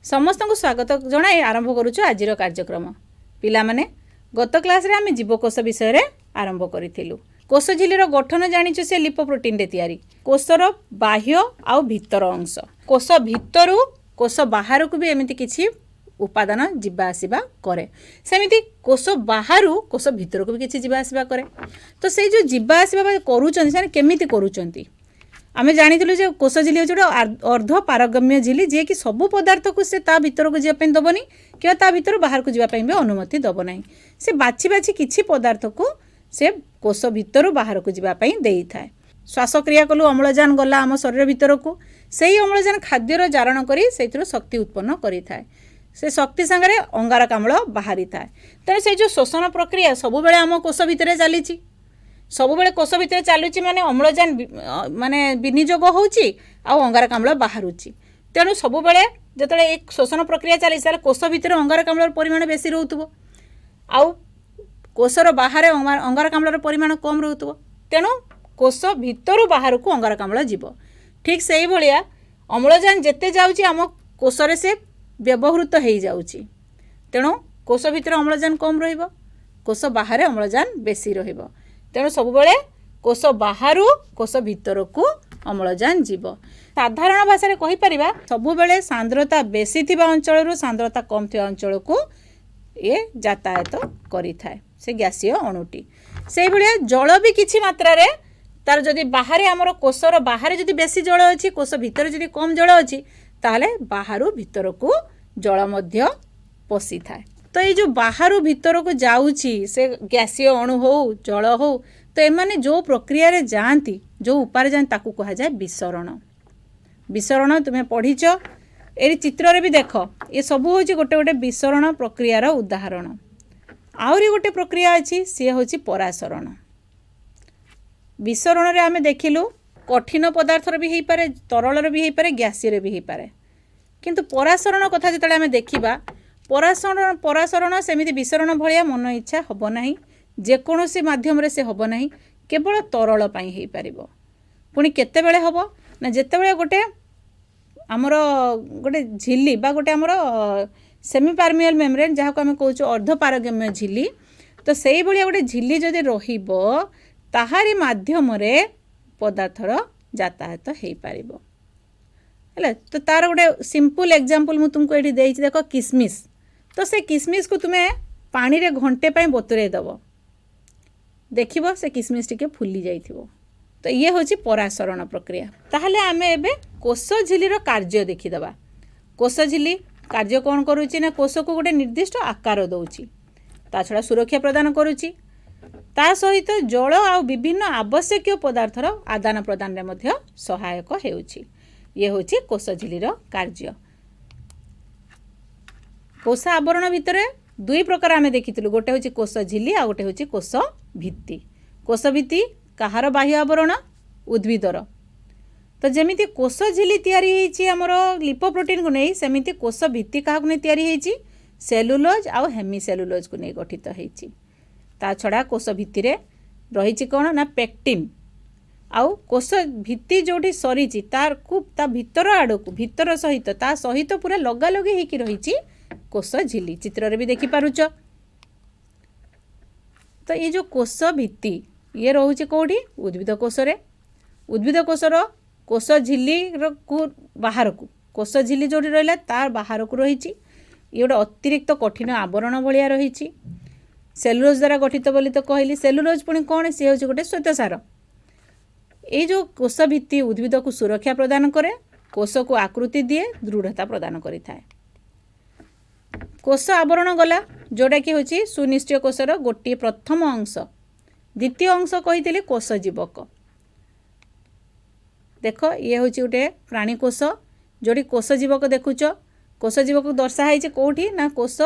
समस्त को स्वागत जनाई आरंभ करुचु आजिर कार्यक्रम। पिला माने गत क्लास रे आमे जीवकोष विषय रे आरंभ करिथिलु। कोष झिल्लीर गठन जानिछु से लिपोप्रोटीन रे तयारी। कोषर बाह्य आउ भीतर अंश, कोष भितरु कोष बाहर को भी एमिति किछि उपादान जिबा आसीबा करे, सेमिति कोष बाहरु कोष भितर को भी किछि जिबा आसीबा करे। तो से जो जिबा आसीबा करूचंती से केमिति करूचंती आमे जानिथिलु जे कोष झिल्ली होछि अर्ध पारगम्य झिल्ली जे कि सब पदार्थ को से ता भीतर को जिबा पई दबनी कि ता भीतर बाहर को जिबा पई भी अनुमति दब नाही। से बाछि बाछि किछि पदार्थ को से कोष भीतर बाहर को जिबा पई देई थाए। श्वासक्रिया कलु अम्लजान गला आम शरीर भीतर को, सेही अम्लजान खाद्यर जारण करी सेथिरो शक्ति उत्पन्न करी थाए। से शक्ति संगे अंगारकाम्ल बाहरी थाए। तेणु से जो शोषण प्रक्रिया सब बेले आम कोष भीतर चलीची, सब बेले कोष भीतर चलुची माने अम्लजान माने विनियोग होउची आ अंगारकाम्ल बाहरुची। तेणु सब बेले जतले एक शोषण प्रक्रिया चली सारे कोष भीतर अंगारकाम्लर परिमाण बेसी रहउतबो आउ कोषर बाहर अंगारकाम्लर परिमाण कम रहउतबो। तेणु कोष भीतर बाहर को अंगारकाम्ल जीव। ठीक सेही भलिया अम्लजान जेते जाउची आम कोषरे से व्यवहृत हो जाउची। तेणु कोष भीतर अम्लजान कम रहिबो, कोष बाहर अम्लजान बेसी रहिबो। तेणु सब बेले कोष बाहर कोष भीतर को अम्लजान जीव। साधारण भाषा रे कहि परिबा सब बेले सांद्रता बेसी थिबा अंचल रु सांद्रता कम थिबा अंचल को ये यातायात करि थाए से गैसीय अणुटी। से भलिया जल भी किछि मात्रा रे तार जदि बाहर आमर कोषर बाहर जदि बेसी जल अछि, कोष भीतर जदि कम जल अछि, ताले बाहरु भीतर को जल मध्य पसी थाए। तो ये जो बाहरु भीतर को जाउची से गैसीय अणु हो जल हो, तो एमाने जो प्रक्रिया रे जानती जो उपारे जान ताकू कहा जाए विसरण। विसरण तुम्हें पढ़ीच ए चित्र रे भी देख, ये सब होची गोटे गोटे विसरण प्रक्रियार उदाहरण। आउरी गोटे प्रक्रिया अछि सी होची परासरण। विसरण रे आमे देखिलु कठिन पदार्थर भी हेई पारे, तरलर भी हेई पारे, गैसीय भी हेई पारे। किंतु परासरण कथा जेतले आमे देखिबा, परासरण सेमिति विसरण भलिया मन इच्छा हब नाही, जेकोसी माध्यम रे से हब नाही, केवल तरल पाई हेई पारिबो। पुणी केते बेले हब ना जेते गोटे आमर गोटे झिल्ली बा गोटे आमर सेमी परमियल मेम्ब्रेन जहाँ को आम कहूँ अर्धपारगम्य झिल्ली, तो सेही भलिया गोटे झिल्ली जदि रहिबो ताहारी माध्यम रे पदार्थर यातायात हेई पारिबो। हेले तो तार गोटे सिंपल एग्जांपल मु तुमको एठी देइछि, देखो किसमिस। तो से किसमिस को तुम्हें पानी रे घंटे पाई बतुरे दबो, देखिबो से किसमिस टिके फुली जाइथिबो। तो ये होची परासरण प्रक्रिया। ताहले आमे एबे कोष झिल्लीर कार्य देखिदबा। कोष झिल्ली कार्य कोन करूची ना कोष को गोटे निर्दिष्ट आकार दउची, ता छडा सुरक्षा प्रदान करूची, ता सहित जल आ विभिन्न आवश्यक पदार्थर आदान प्रदान रे मध्य सहायक हेउची। ये होची कोष झिल्लीर कार्य। कोष आवरण भितर दुई प्रकार आमे देखिथिलु, गोटे होची कोष झिल्ली आ गोटे होची कोष भित्ति। कोष भित्ति काहार बाह्य आवरण? उद्भिदर। तो जेमिति कोष झिल्ली तयारी हेछि हमर लिपोप्रोटीन को नै, सेमिति कोष भित्ति काहा को नै तयारी हेछि? सेलुलोज आ हेमिसेलुलोज को नै गठित हेछि। ता छडा कोष भित्ति रे रहिछि कोन ना पेक्टिन। आउ कोष भित्ति जोठी सरीछि तार खूब ता भीतर आडकू भीतर सहित ता सहित पूरा लगा लगी हेकि रहिछि कोष झिल्ली। चित्र रे भी देखि पारुछ। तो ये जो कोष भित्ति ये रहुछि कोठी? उद्भिद कोष रे। उद्भिद कोषर कोष झिल्ली को बाहर को कोष झिल्ली जोठी रहला तार बाहर को रहिछि ये गोटे अतिरिक्त कठिन आवरण भलिया रहिछि। सेलुलोज द्वारा गठित बोली तो कहली। सेलुलोज पुणी कौन? सी हूँ गोटे श्वेतसार। ये जो कोष भित्ति उद्भिद को सुरक्षा प्रदान करे, कोष को आकृति दिए, दृढ़ता प्रदान करि थाए। कोष आवरण गला जोटा कि होची सुनिश्चय कोषर गोटे प्रथम अंश। द्वितीय अंश कही कोष जीवक। देख ये होची गोटे प्राणी कोष जोड़ी कोष जीवक देखुच। कोष जीवक दर्शाई कौटी ना कोष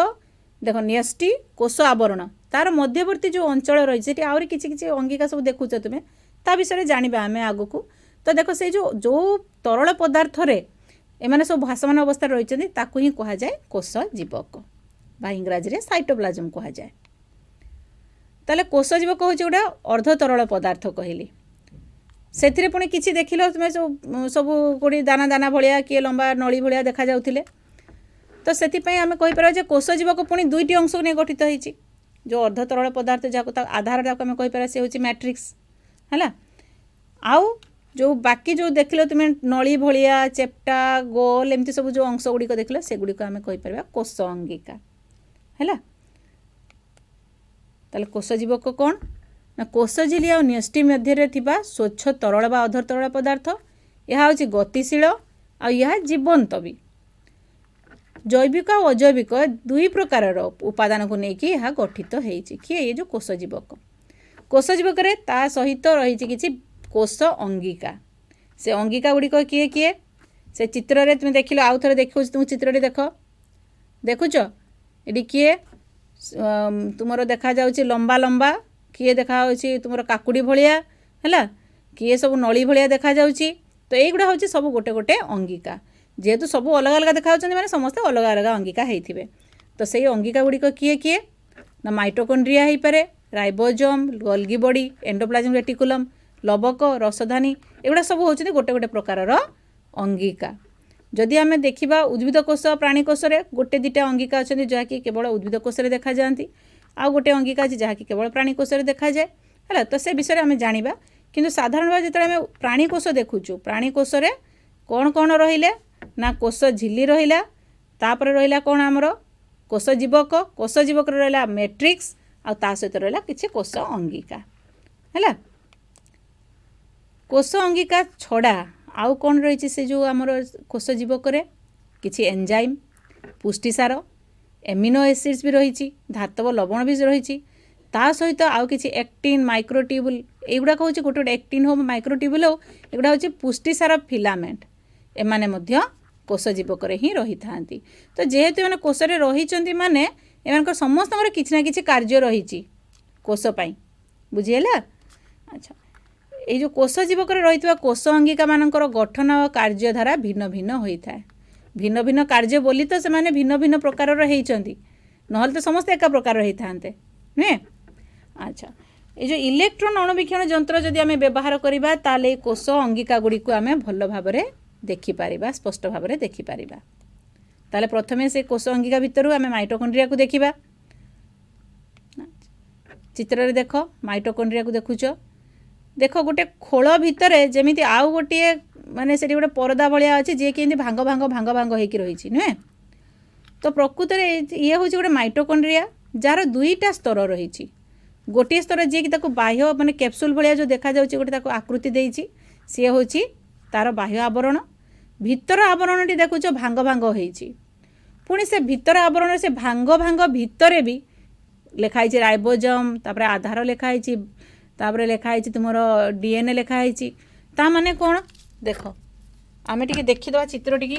देख न्यष्टि कोष आवरण तार मध्यवर्ती जो अंचल रही आहरी किसी अंगिका सब देखुच तुम्हें ता विषय जानिबा आमे आगकू। तो देख से जो तरल पदार्थ रे एमाने सब भासमान अवस्था रही ताकू ही कहा जाए कोष जीवक बा इंग्राजी रे साइटोप्लाज्म कहा जाए। ताले कोष जीवक होची गोटे अर्ध तरल पदार्थ कहली। सेथिरे पुणी किछि देखिलो तुमे सब कोडी दाना दाना भलिया कि लंबा नळी भलिया देखा जाउथिले। तो से आम कहीपर कोष जीवक पुणी दुईटी अंश को नहीं गठित होती जो अर्ध तरल पदार्थ जहाँ आधार आम कहीपर सी हूँ मैट्रिक्स है आउ जो बाकी जो देख तुम नली भलिया चेप्टा गोल एमती सब जो अंश गुड़िक देख से गुड़िक आम कहीपर कोष अंगिका है। ताले कोष जीवक कौन ना कोष झिली और न्यष्टि मध्य थिबा स्वच्छ तरल बा अधर तरल पदार्थ यह हूँ गतिशील आ जीवंत भी जैविक और अजैविक दुई प्रकार उपादान को लेकिन यह गठित होती किए ये जो कोष जीवक ता सहित रही कि कोष अंगिका से अंगिका गुड़िक किए किए से चित्र रे तुम देख आउ थे देखो तुम चित्र देख देखुच ये किए तुमर देखा जाउची लंबा लंबा किए देखा तुमर काकुड़ी भलिया है किए सब नली भलिया देखा जाउची तो यहीगुड़ा हूँ सब गोटे गोटे अंगिका जेहेतु सब अलग अलग देखा मैंने समस्ते अलग अलग अंगिका होते तो सही अंगिका गुड़िक किए किए ना माइटोकॉन्ड्रिया हो पारे ribosome Golgi body endoplasm reticulum लवक रसधानी एगुड़ा सब हूँ गोटे गोटे प्रकार अंगिका जदि आम देखा उद्भिद कोष प्राणी कोष गोटे दुटा अंगिका अच्छा जहाँकि केवल उद्भिद कोष देखा जाती आउ गोटे अंगिका अच्छी जहाँकि केवल प्राणी कोष देखा जाए है तो से विषय में जाना किंतु साधारण भाव जो आम प्राणी कोष देखुचु प्राणी कोष कौन कौन रहिले ना कोष झिल्ली रहिला तापर रहिला कौन आमर कोष जीवक रहिला मैट्रिक्स आ ता सहित रहिला किछि कोष अंगिका है कोष अंगिका छड़ा आउ कौन रही से जो आमर कोष जीवक किछि एंजाइम पुष्टिसार एमिनो एसिड्स भी रही धातव लवण भी रही ता सहित आउ किछि एक्टिन माइक्रोट्यूबुल एगुड़ाक हूँ गोटे गोटे एक्टिन हो माइक्रोट्यूबुल हो एगुड़ा हूँ पुष्टिसार फिलामेंट एमाने मध्य कोष जीवक ही रही था तो जेहेतु मैंने कोष रही माने एम समस्त किसी ना कि कार्य रही कोषपाई बुझीगला। अच्छा ये जो कोष जीवक रही कोष अंगिका मानकर गठन और कार्यधारा भिन्न भिन्न होता है भिन्न भिन्न कार्य बोली तो से भिन्न भिन्न प्रकार होती नहले तो समस्त एका प्रकार रही था नुहे। अच्छा ये जो इलेक्ट्रॉन अणुवीक्षण जंत्र जदि आम व्यवहार करवा ताले कोष अंगिका गुड़ी को आम भल भाव देखिपर स्पष्ट भाव देखिपर ताले प्रथमे से कोष अंगिका भितर आम माइटोकॉन्ड्रिया को देखा चित्र रे देख माइटोकॉन्ड्रिया को देखुच देख गोटे खोल भितर जमी आउ गोटे माने से गोटे परदा भाया अच्छी जी कि भांग भांग भांग भांग होकर रही नुहे तो प्रकृत में ये हूँ गोटे माइटोकॉन्ड्रिया जार दुईटा स्तर रही गोटे स्तर जी कि बाह्य माने कैप्सूल भाया जो देखा जाउची गोटे आकृति देइची सी हूँ तार बाह्य आवरण भितर आवरण टी देखुच भांग भांग होइची पुणी से भितर आवरण से भांग भांग भितर भी लिखाई राइबोसोम तापर आधार लिखाई तापर लिखाई तुमर डीएनए लिखाई ता माने कौन देख आम टी देखीदे चित्र टी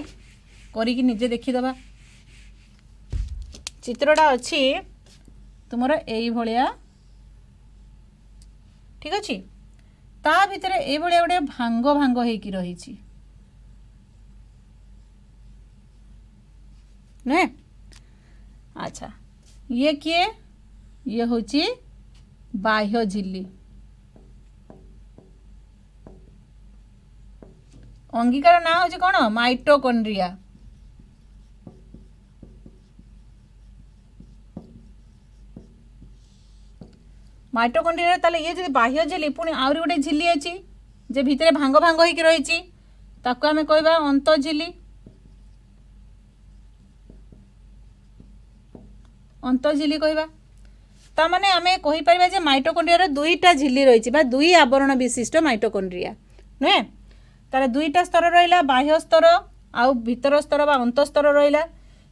करी निजे देखीदे चित्रटा अच्छी तुमर यही भाया ठीक अच्छे ता भितर ये गोटे भांग भांग होकर रही नुहे। अच्छा ये किए ये हूँ बाह्य झिल्ली अंगिकार ना हूँ कौन माइटोकॉन्ड्रिया माइटोकॉन्ड्रिया ताले ये जो बाह्य झिल्ली पुणी आउरी गोटे झिल्ली अच्छी जे भितर भांग भांग होकर रही ताको आमे कहबा अंत झिल्ली कहबा ता माने आमे कहि परिबा जे माइटोकॉन्ड्रिया दुईटा झिल्ली रही बा दुई आवरण विशिष्ट माइटोकॉन्ड्रिया नुहे तार दुईटा स्तर रहिला बाह्य स्तर आउ भीतर स्तर बा अंत स्तर रहिला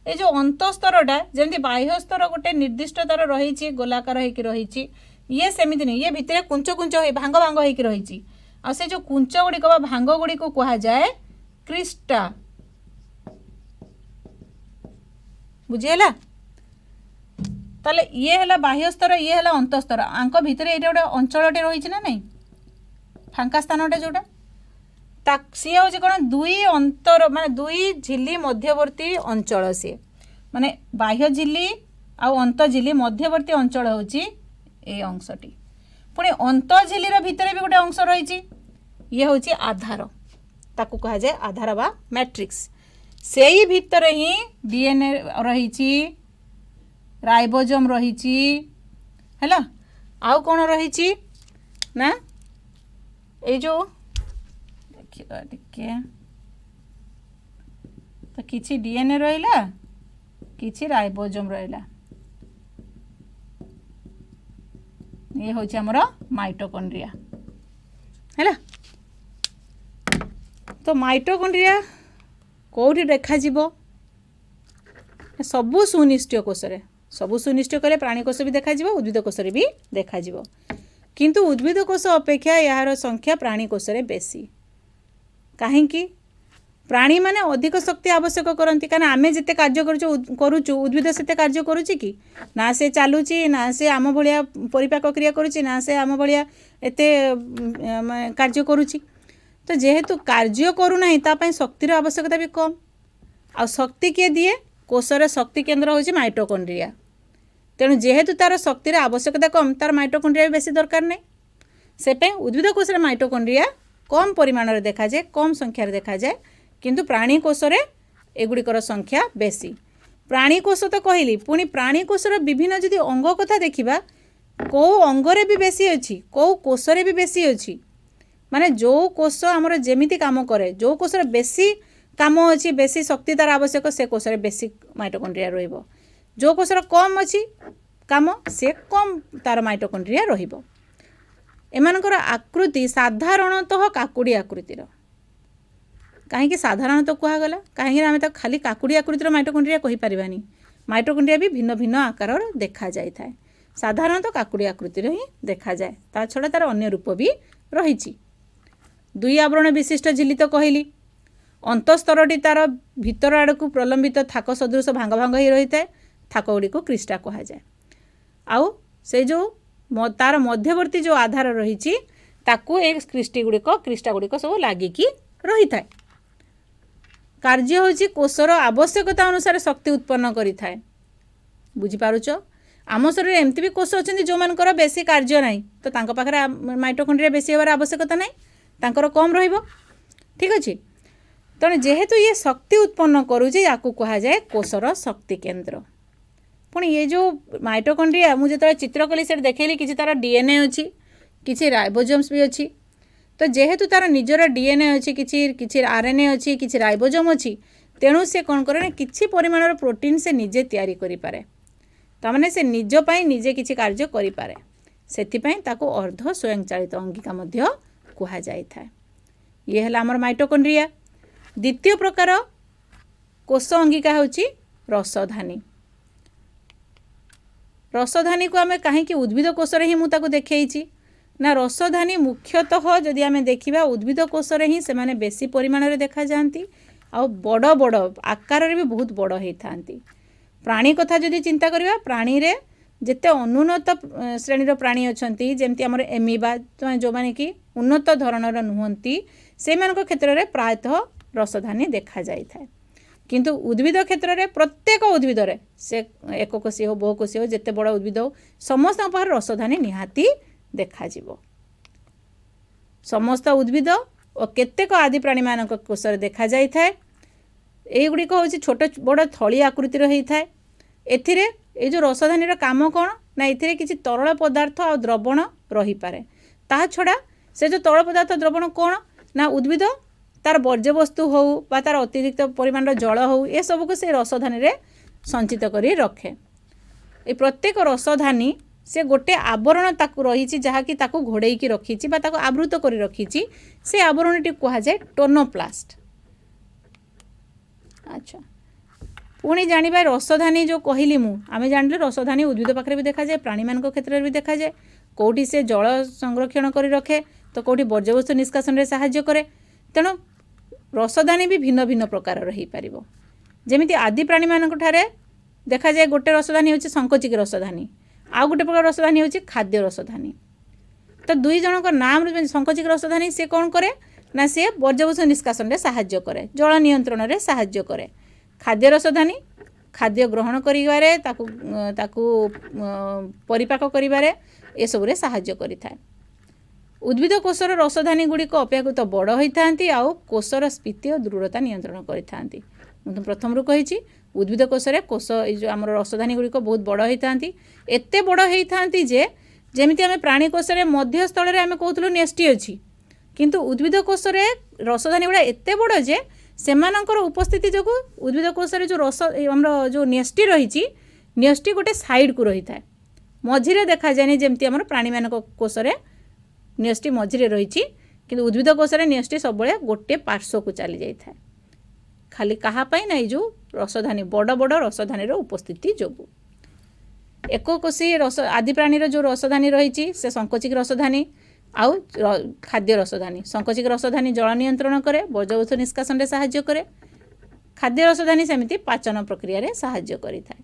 ए जो अंत स्तरटा जेमती बाह्य स्तर गोटे निर्दिष्ट तार रही गोलाकार होकर रही ये सेमिति नहीं ये भितर कुंच कुंच हो भांग भांग होकर रही आ से जो कुंच गुड़िक भांग गुड़िक कह जाए क्रिस्टा बुझीगला ताले ये है बाह्य स्तर ये है अंत स्तर आंक भितर ये गोटे अंचलटे रही ना नहीं फांका स्थानटा जोटा सी हूँ कौन दुई अंतर माने दुई झिल्ली मध्यवर्ती अंचल सी माने बाह्य झिल्ली आउ अंत झिल्ली मध्यवर्ती अंचल हूँ ये अंशटी पुणी अंत झिल्लीर भितर भी गोटे अंश रही ये हूँ आधार ताकू कह जाए आधार बा मैट्रिक्स सेई भितर ही डीएनए रही, राइबोसोम रही है, आउ कौन रही ना ये जो देखिए टिके तो किछि डीएनए रहिला, किछि राइबोसोम रहिला, ये हूँ आमर माइटोकॉन्ड्रिया है। तो माइटोकॉन्ड्रिया कौटी देखा सबू सुनिष्ठीय कोष रे, सबू सुनिष्ठीय कले प्राणी कोष भी देखा उद्भिद कोष भी देखा, किंतु उद्भिद कोष अपेक्षा यार संख्या प्राणी कोष रे बेसी। कहीं प्राणी माने अधिक शक्ति आवश्यक करती, कारण आमे जिते कार्य करुचु उद्भिद सेते कार्य करुची कि ना, से चलुची ना, से आम भलिया परिपाक क्रिया करुची ना, से आम भलिया एते कार्य करुची। तो जेहेतु कार्य करूना तापाई शक्तिर आवश्यकता भी कम। आ शक्ति किए दिए, कोषर शक्ति केन्द्र होची माइटोकॉन्ड्रिया। तेणु जेहेतु तार शक्तिर आवश्यकता कम, तार माइटोकॉन्ड्रिया भी बेसी दरकार नहीं। से पे उद्भिद कोष माइटोकॉन्ड्रिया कम परिमाण रे देखा जाए, कम संख्यार देखा जाए, किंतु प्राणी कोष एगुड़िकर संख्या बेसी। प्राणी कोष तो कहली, पुणी प्राणी कोषर विभिन्न जदि अंग कथा देखिबा, कौ अंगरे भी बेसी अच्छी, कौ कोषरे भी बेसी अच्छी। माने जो कोष आमर जेमिति काम करे, जो कोषर बेसी काम अच्छी, बेसी शक्ति तार आवश्यक, से कोषरे बेसी माइटोकॉन्ड्रिया रहिबो। जो कोषर कम अच्छी काम, से कम तार माइटोकॉन्ड्रिया रहिबो। एमानकर आकृति साधारणतः काकुड़ी आकृतिर। कहीं साधारणतः कहगला, कहीं आम तो खाली काकुड़ी आकृतिर माइटोकॉन्ड्रिया कहि परिबानी। माइटोकॉन्ड्रिया भी भिन्न भिन्न आकार देखा जाय थाए। साधारणतः काकुड़ी आकृतिर ही देखा जाए, ता छड़ा तार अन्य रूप भी रही। दुई आवरण विशिष्ट झिल्ली तो कहली, अंतस्तरटी तार भितर आड़ को प्रलंबित थाक सदृश भांग भांग ही रही है। थाक गुड़ी को क्रिस्टा कह जाए। आउ से जो तार मध्यवर्ती जो आधार रही क्रिस्टी गुड़िक क्रिस्टा गुड़िक सब लगिकी रही था। कार्य होची कोषर आवश्यकता अनुसार शक्ति उत्पन्न करि थाए। बुझिपारुच, आम शरीर एमती भी कोष अच्छा जो मानकर बेसी कार्य ना, तो तांको पाखरे माइटोकॉन्ड्रिया बेसी होबार आवश्यकता ना, तांकर कम रहिबो। ठीक अच्छे। तेणु जेहेतु ये शक्ति उत्पन्न करुचे, या कह जाए कोषर शक्ति केन्द्र। पुणी ये जो माइटोकॉन्ड्रिया मुझे जो चित्र कली से देखली, किसी तार डीएनए अच्छी, किसी राइबोसोम्स भी अच्छी। तो जेहेतु तार निजर डीएनए अच्छी, किसी आरएनए अच्छी, किसी राइबोसोम अच्छी, तेणु से कौन करे किसी परिमाणर प्रोटीन से निजे तैयारी करि पारे। तामाने से निज पाई निजे किसी कार्य करि पारे। सेथिपाई ताको अर्ध स्वयंचालित अंगिका मध्य कहा जाय थाए। ये हला हमर माइटोकॉन्ड्रिया। द्वितीय प्रकार कोष अंगिका होची रसधानी। रसधानी को आम कहीं उद्भिद कोष ही मुझे देखी ना, रसधानी मुख्यतः जदि आम देखा उद्भिद कोष ही से माने बेसी परिमाण में देखा जाती, आ बड़ बड़ आकार भी बहुत बड़ होता। प्राणी कथा जदि चिंता करवा, प्राणी रे जेते अनुन्नत श्रेणीर प्राणी अच्छा, जमती आमर एमिबा जो माने कि उन्नत धरणर नुहंती, से क्षेत्र में प्रायतः रसधानी देखा जाए। किंतु उद्भिद क्षेत्र में प्रत्येक उद्भिद रे से एककोशी हो बहुकोशी हो जिते बड़ उद्भिद हो, समस्त पाखरे रसधानी निहाती देखा जिवो। समस्त उद्भिद और केतेक आदि प्राणी मान कोष देखा जाए थाए। एगुड़िक हूँ छोट बड़ थली आकृतिर होता है। एथिरे ये जो रसधानी काम कौन ना, ये किसी तरल पदार्थ और द्रवण रही पारे। ता छड़ा से जो तरल पदार्थ द्रवण कौन ना, उद्भिद तार वर्ज्यवस्तु हो बा तार अतिरिक्त परिमाण जल हो, ये सब को से रसधानी रे संचित करी रखे। ये प्रत्येक रसधानी से गोटे आवरण ताकू रही, जहाँकि ताकू घोड़े की रखी ताकू आवृत करी रखी। से आवरणटी कह जाए टोनोप्लास्ट। अच्छा, पुणी जानिबा रसधानी जो कहली आम जानिले रसधानी उद्भिद पाखरे भी देखा जाए, प्राणी मान क्षेत्र में भी देखा जाए। कौटी से जल संरक्षण करी रखे, तो कौटी वर्ज्यवस्तु निष्कासन में साहाय्य करे। तेणु रसधानी भी भिन्न भिन्न प्रकार रही पारिबो। जेमिति आदि प्राणी मान देखा जाए गोटे रसधानी होची संकोचिक रसधानी, आउ गोटे प्रकार रसधानी होची खाद्य रसधानी। तो दुई जनक नाम संकोचिक रसधानी से कौन करे ना, से वर्ज्यवस्तु निष्कासन में साहाय्य करे, जल नियंत्रण में साहाय्य करे। खाद्य रसधानी खाद्य ग्रहण करिवारे, ताकू परिपाक करिवारे, ए सबरे साहाय्य करिथाए। उद्भिद कोषर रसधानी गुड़िक अपेक्षाकृत बड़ होता, आउ कोषर स्फीति और दृढ़ता नियंत्रण करता। प्रथम कही उद्भिद कोश कोश जो आम रसधानी गुड़िक बहुत बड़ होता एत बड़ होता जे जमी आम प्राणी कोश मध्यस्थल आम कहूँ नेस्टी अच्छी किंतु उद्भिद कोश रसधानी गुड़ा एत बड़ जे सेमानंकर उपस्थिति जो उद्भिद कोश जो रस आम जो नेस्टी रही नेस्टी गोटे साइड को रही था मझिरे देखा जाए जमती आम प्राणी मान कोश नेस्टी मझिरे रही किंतु उद्भिद कोश नेस्टी सब गोटे पार्श्व को चली जाए खाली कहापाई ना जो रसधानी बड़ बड़ रसधानी उपस्थिति जो एककोशी रस आदि प्राणी जो रसधानी रही से संकोचिक रसधानी आउ खाद्य रसधानी संकोचिक रसधानी जल नियंत्रण करे वर्ज्यवस्तु निष्कासन साहाय्य करे खाद्य रसधानी सेमिति पाचन प्रक्रिया रे साहाय्य करि थाए।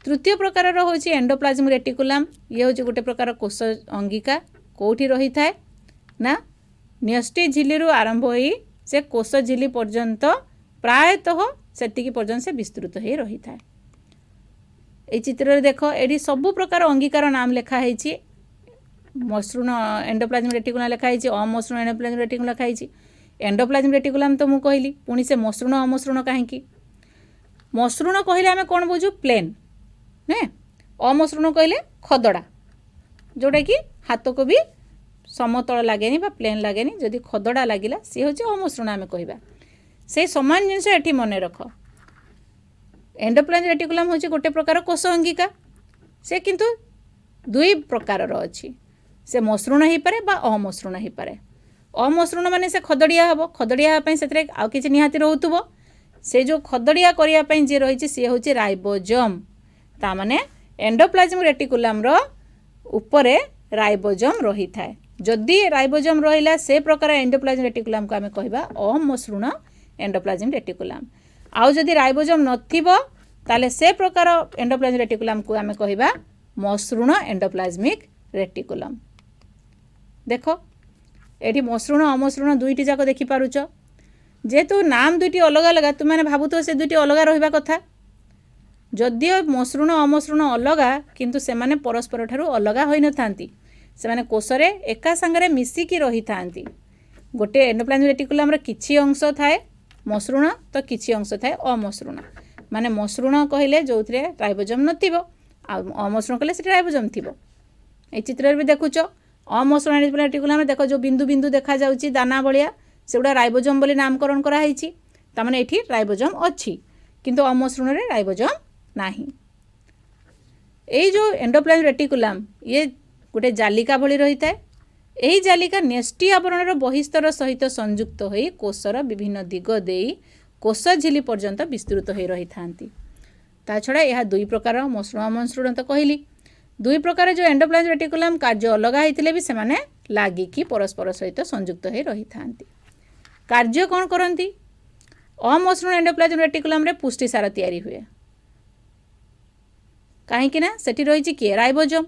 तृतीय प्रकार होची एंडोप्लाज्म रेटिकुलम ये होची गोटे प्रकार कोश अंगिका कोठी रही थाए ना न्यष्टि झिल्ली रु आरंभ होई से कोश झिल्ली पर्यंत प्रायतः सेतिकी पर्यंत से विस्तृत हो रही थाए। ए चित्र रे देखो एडी सब प्रकार अंगिकार नाम लिखा है मसृण एंडोप्लाज्म रेटिकुलम लिखा है अमसृण एंडोप्लाज्म रेटिकुलम लिखा है एंडोप्लाज्म रेटिकुलम तो मु कहली पुणी से मसृण अमसृण कहीं मसृण कहले आम कौन बुझू प्लेन ने अमसृण कहले खदड़ा जोटा कि हाथ को भी समतल लगे बा प्लेन लगे जदि खदड़ा लगिला सी हूँ अमसृण आम कह से समान जिनस ये मन रख एंडोप्लाज्म रेटिकुलम हूँ गोटे प्रकार कोश अंगिका से किंतु दुई प्रकार अच्छी से मसृण हो पारे बा अमसृण हो पारे अमसृण माने से खदड़िया हम खदड़िया से आउ कि निहाती रोथुब से जो खदड़िया करने जी रही सी हूँ राइबोजोम ताने एंडोप्लाज्म रेटिकुलम उपरे राइबोजोम रही थाए जदि राइबोजोम रहिला से प्रकार एंडोप्लाज्म रेटिकुलम को आम कहबा अमसृण एंडोप्लाज्म रेटिकुलम आउ जदि राइबोजोम नथिबो ताले से प्रकार एंडोप्लाज्म रेटिकुलम को आम कहबा मसृण एंडोप्लाज्मिक रेटिकुलम। देखो एठी मसृण अमसृण दुईटी जाक देखि पारुछ जेहेतु नाम दुईटी अलग अलग तुम भावुथ से दुईटी अलग रहिबा कथा जदिओ मसृण अमसृण अलगा किंतु सेमाने परस्पर ठारू अलगा होई नथांती सेमाने कोशरे एका संगरे मिसिकी रही थांती गोटे एंडोप्लाज्म रेटिकुलम रे किछि अंश थाए मसृण तो किछि अंश थाए अमसृण माने मसृण कहले जोथरे राइबोजोम नथिबो आ अमसृण कहले सेठी राइबोजोम थिबो ए चित्र भी देखुछ अमसृण रेटिकुलम देखो जो बिंदु बिंदु देखा जाउची दाना बलिया सेगुडा राइबोजोम बोली नामकरण करा हैची तामाने एठी राइबोजोम अछि किंतु अमसृण रे राइबोजोम नाही। एई जो एंडोप्लाज्म रेटिकुलम ये गोटे जालिका भली रही थाए एही जालिका नेस्टी आवरणर बहिस्तर सहित संयुक्त होई कोशर विभिन्न दिग देई कोश झिल्ली पर्यंत विस्तृत हो रही थांती ता छड़ा यह दुई प्रकार मसृण अमसृण तो कहली दुई प्रकार जो एंडोप्लाज्म रेटिकुलम कार्य अलग होते भी सेमाने लागिकी परस्पर सहित संयुक्त हो रही थांती। कार्य कौन करती अमसृण एंडोप्लाज्म रेटिकुलम रे पुष्टिसार तैयारी हुए कहीं ना सेठी रही किए राइबोजोम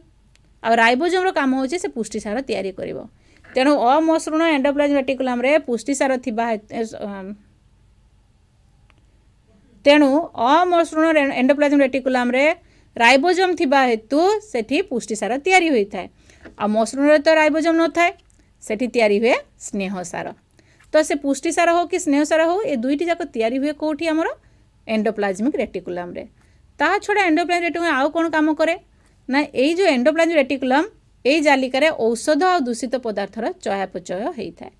आ राइबोजोम रो काम होचे से पुष्टिसार तैयारी करिवो तेणु अमसृण एंडोप्लाज्म रेटिकुलम रे पुष्टिसार थिबा तेणु अमसृण एंडोप्लाज्म रेटिकुलम रे राइबोजोम थिबा हेतु सेठी पुष्टिसार तैयारी होई थाए आ मसृण रे तो राइबोजोम न थाए सेठी तैयारी हुए स्नेहसार तो से पुष्टिसार हो कि स्नेहसार हो ए दुईटी जाक तैयारी हुए कोठी हमर एंडोप्लाज्मिक रेटिकुलम रे ता छड़ा एंडोप्लाज्म रेटिकुलम आउ कोन काम करे ना एई जो एंडोप्लाज्म रेटिकुलम एई जालिका रे औषध आ दूषित पदार्थर चयापचय होई थाए।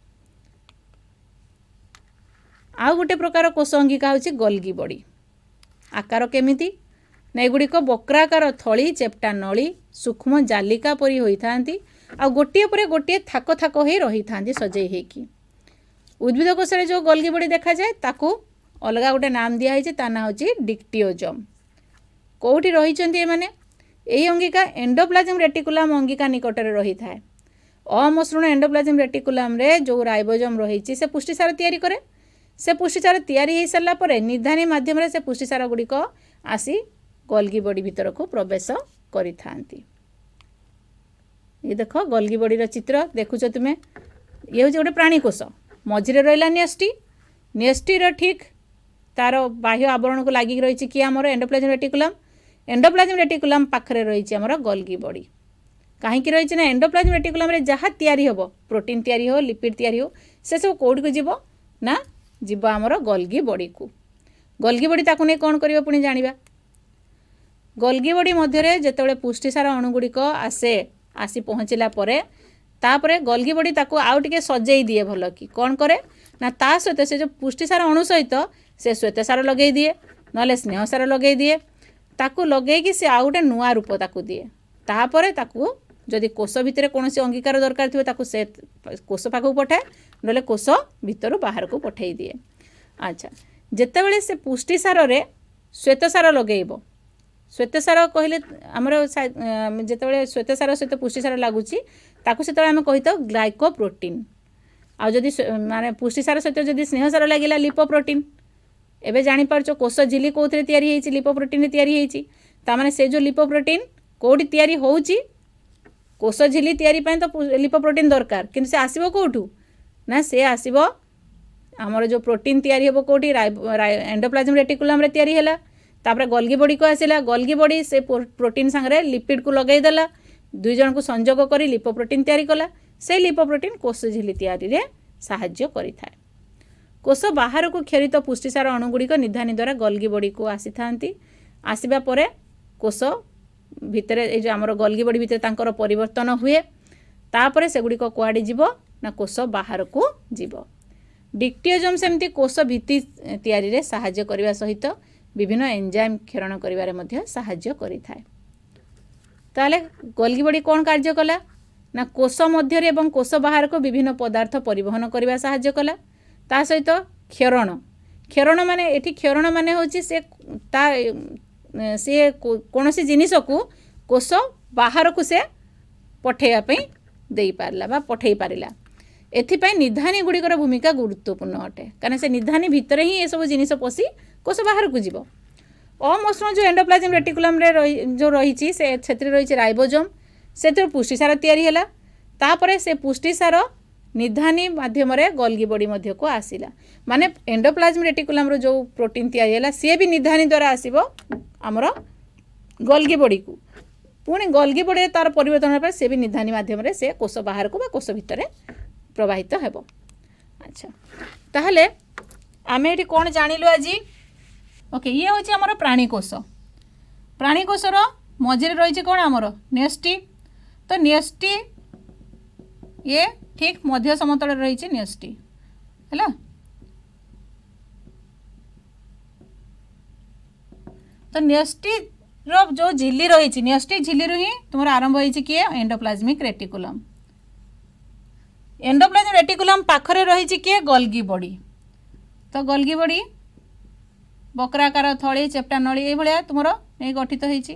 आउ गोटे प्रकार कोश अंगिका होची गोल्गी बॉडी आकार केमिति ना एगुड़िक बक्राकार थली चेप्टा नली सूक्ष्म जालिका परी होई थांती आ गोटिए परे गोटिए थाक थाक होई रही थांती सजई हेकी उद्भिद कोश रे जो गोल्गी बॉडी देखा जाए ताकू अलगा गोटे नाम दिया है ता ना होची डिक्टियोजोम कोठी रही चंती माने एही अंगिका एंडोप्लाज्म रेटिकुलम अंगिका निकट रे रही थाए अमसृण एंडोप्लाज्म रेटिकुलम रे जो राइबोजोम रही से पुष्टिसार तैयारी करे से पुष्टिसार तैयारी हो सारा पर निर्धानी माध्यम से पुष्टिसार गुड़िक आसी गोल्गी बॉडी भीतर को प्रवेश करि थांती। ये देख गोल्गी बॉडी चित्र देखुच तुम्हें ये हूँ गोटे प्राणी कोश मझिरे रहा न्यष्टि न्यष्टि ठीक तार बाह्य आवरण को लगिक रही कि आमर एंडोप्लाज्म रेटिकुलम पाखरे रही आमर गोल्गी बॉडी कहीं रही ना एंडोप्लाज्म रेटिकुलम रे जहाँ तैयारी हो प्रोटीन तैयारी हो लिपिड तैयारी हो से सब कौट को जीव ना जीव आमर गोल्गी बॉडी को। गोल्गी बॉडी ताकू नहीं कौन करियो पुणी जानिबा। गोल्गी बॉडी मध्य जेतेबेले पुष्टिसार अणुगुड़िक आसी पहुँचला परे तापरे गोल्गी बॉडी ताकू आउ टिके सजेई दिए भल कि कौन करे ना ता सहित से जो पुष्टिसार अणु सहित से श्वेतसार लगे दिए नले स्नेहसार लगे दिए ताकू लगे कि से आउ गोटे नुआ रूप ताकू दिए। तापरे ताकू जदि कोष भितर कौन अंगीकार दरकार थी ताकू से कोष पाखक पठाए नले कोष भितर बाहर को पठे दिए। अच्छा जेतेबेले से पुष्टिसार रे श्वेतसार लगेइबो श्वेतसार कहले आमर जेतेबेले श्वेतसार सहित पुष्टिसार लागुची ताकू से आम कही तो ग्लाइकोप्रोटीन आ जदि माने पुष्टिसार सहित जदि स्नेहसार लगिला लिपोप्रोटीन। एबे जानि पारछो कोष झिल्ली कोथरे तयारी हेछि लिपोप्रोटीन रे तयारी हेछि तामाने से जो लिपोप्रोटीन कोठी तयारी होउची कोष झिल्ली तयारी पय तो लिपोप्रोटीन दरकार किंतु से आसीबो कोठू ना से आसीबो आमर जो प्रोटीन तयारी हेबो कोठी एंडोप्लाज्म रेटिकुलम रे तयारी हैला तापर गोल्गी बॉडी को आसिला गोल्गी बॉडी से प्रोटीन संगे लिपिड को लगेई देला दुई जन को संजोग करी लिपोप्रोटीन तयारी कला से लिपोप्रोटीन कोष झिल्ली तयारी रे साहाय्य करि थाए। कोष बाहर को खेरित पुष्टिसार अणुगुड़िक निधानी द्वारा गोल्गी बॉडी को आसी थांती आसीबा परे कोष भितर ए जो आमर गोल्गी बॉडी भितर तांकर परिवर्तन हुए तापरे सेगुड़िक कुआडे जीवो ना कोष बाहर को जीवो। डिक्टियोजम सेमती कोष भित्ति तयारी रे साहाय्य करिवा सहित विभिन्न एंजाइम क्षरण करिवारे मध्य साहाय्य करि थाए। ताले गोल्गी बॉडी कोन कार्य कला ना कोष मध्य एवं कोष बाहर को विभिन्न पदार्थ परिवहन करिवा साहाय्य कला ता सहित क्षरण क्षरण माने एठी क्षरण माने होची से ता से कोनोसी जिनिस को कोष बाहर को से पठेया पई देई पारला बा पठेई पारिला एथिपाई निधानी गुड़िकर भूमिका गुरुत्वपूर्ण अटे कारण से निधानी भितर ही ये सब जिनिस पशि कोष बाहर को जीव। अमसृण जो एंडोप्लाज्म रेटिकुलम रे जो रही से रही राइबोसोम से पुष्टिसार तैयारी हैला तापरे से पुष्टिसार निधानी माध्यम रे गोल्गी बॉडी मध्य को आसिला माने एंडोप्लाज्म रेटिकुलम रो जो प्रोटीन तैयारी हैला सी भी निधानी द्वारा आसीबो हमरो गोल्गी बॉडी को पुणी गोल्गी बॉडी तार परिवर्तन पर से भी निधानी माध्यम रे से कोष बाहर को बा कोष भितर प्रवाहित हेबो। अच्छा ताहले आमे एठी कोन जानिलु आज ओके ये होची हमर प्राणी कोषर मझे रही कौन आमर न्यष्टि तो न्यष्टि ये ठीक मध्य समतल रही न्यष्टि है तो न्यष्टि जो झिल्ली रही न्यष्टि झिल्ली ही तुम आरंभ होती किए एंडोप्लाज्मिक रेटिकुलम एंडोप्लाज्मिक रेटिकुलम पाखरे रही किए गोल्गी बॉडी तो गोल्गी बॉडी बक्राकार थली चेप्टा नली ये भाया तुम नहीं गठित होती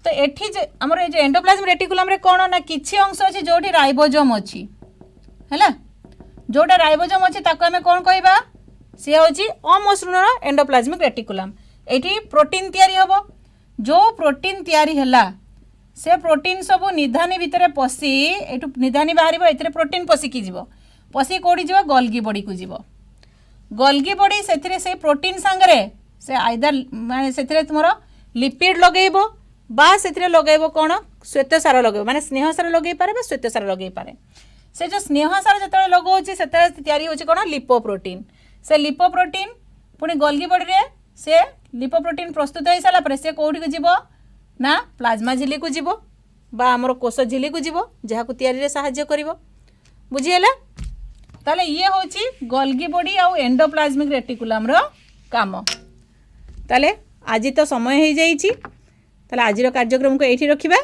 तो एठी आमर ये एंडोप्लाज्म रेटिकुलम रे कौन ना किछि अंश अच्छी जो राइबोसोम अच्छी है जोटा राइबोसोम अच्छी ताको आमे कौन कहबा सी होची अमसृण एंडोप्लाज्मिक रेटिकुलम एठी प्रोटीन तयारी हबो जो प्रोटीन तयारी हैला से प्रोटीन सब निधानी भितर पशि एठु निधानी बाहरिबो एथिरे प्रोटीन पशिकी जीवो पशि कोडी जीवो गोल्गी बॉडी को जीवो गोल्गी बॉडी से से प्रोटीन सांगरे से आइदर माने से तुम लिपिड लगेइबो बा से लगेइबो कौन श्वेतसार लगेइबो माने स्नेहसार लगेइ पारे बा श्वेतसार लगेइ पारे से जो स्नेहसार जतले लगोछि सेते तयारी होछि कौन लिपोप्रोटीन से लिपोप्रोटीन पुणी गोल्गी बॉडी रे से लिपोप्रोटीन प्रस्तुत हो सारा पर से कौटी को जीवो ना प्लाज्मा झिल्ली को जीवो बा आमर कोष झिल्ली को जीवो जहाँ को तैयारी रे सहाय्य करिवो बुझिहेला ताले ये होची गोल्गी बॉडी आउ एंडोप्लाज्मिक रेटिकुलम रो काम ताले आज तो समय हो जाइए ताले आज कार्यक्रम को एठी रखिबा।